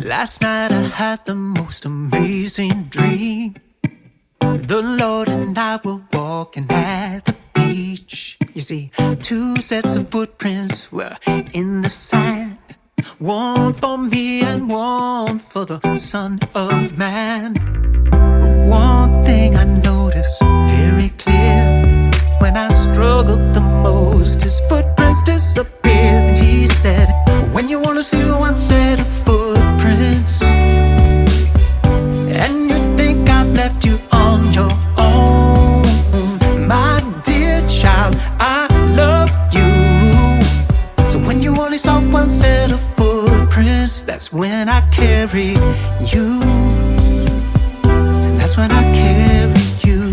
Last night I had the most amazing dream. The Lord and I were walking at the beach. You see, two sets of footprints were in the sand. One for me and one for the Son of Man. But one thing I noticed very clear: when I struggled the most, his footprints disappeared. And he said, when you wanna see one set of footprints, and you think I've left you on your own, my dear child, I love you. So when you only saw one set of footprints, that's when I carry you. And that's when I carry you.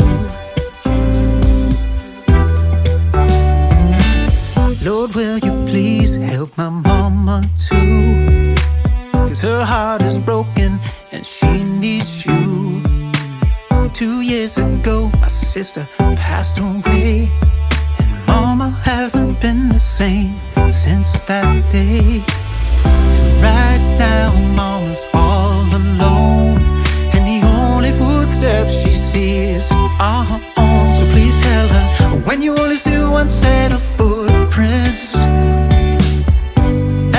Lord, will you please help my mama too? 'Cause her heart is broken and she needs you. 2 years ago, my sister passed away, and mama hasn't been the same since that day. And right now, mama's all alone, and the only footsteps she sees are her own. So please tell her, when you only see one set of footprints,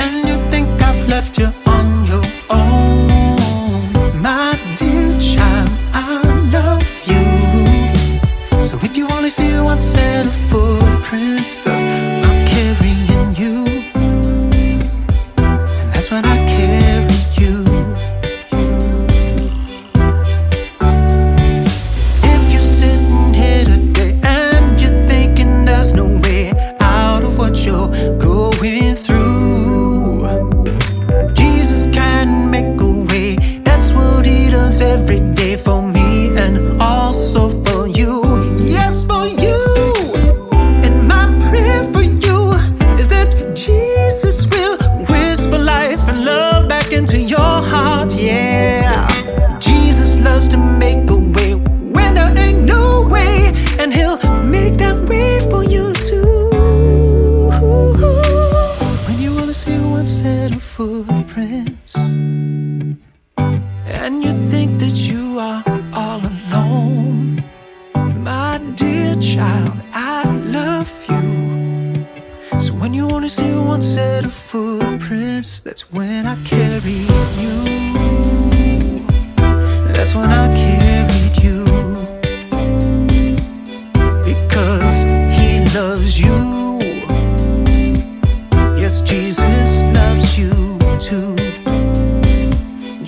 and you think I've left you on your own, my dear child, I love you. So if you only see one set of footprints, I'm carrying you. And that's when I carry you. If you're sitting here today and you're thinking there's no way out of what you're going through, Jesus can make a way. That's what he does every day for me and also for you. Yes, for you. And my prayer for you is that Jesus will whisper life and love back into your heart. Yeah, Jesus loves to make a way when there ain't no way, and he'll make that way for you too. When you only see one set of footprints, and you think that you are all alone, my dear child, I love you. So when you only see one set of footprints, that's when I carry you. That's when I carried you. Because he loves you. Yes, Jesus loves you too.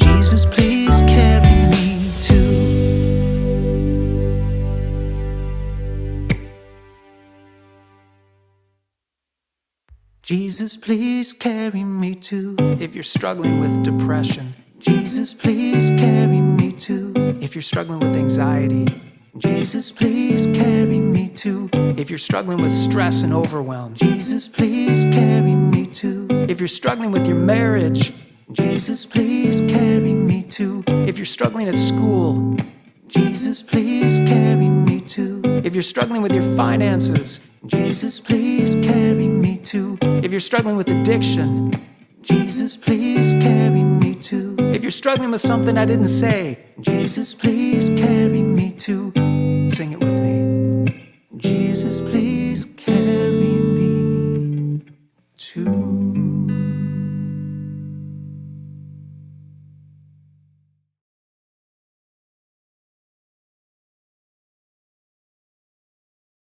Jesus, please carry me too. Jesus, please carry me too. If you're struggling with depression, Jesus, please carry me too. If you're struggling with anxiety, Jesus, please carry me too. If you're struggling with stress and overwhelm, Jesus, please carry me too. If you're struggling with your marriage, Jesus, please carry me too. If you're struggling at school, Jesus, please carry me too. If you're struggling with your finances, Jesus, please carry me too. If you're struggling with addiction, Jesus, please carry me too. If you're struggling with something I didn't say, Jesus, please carry me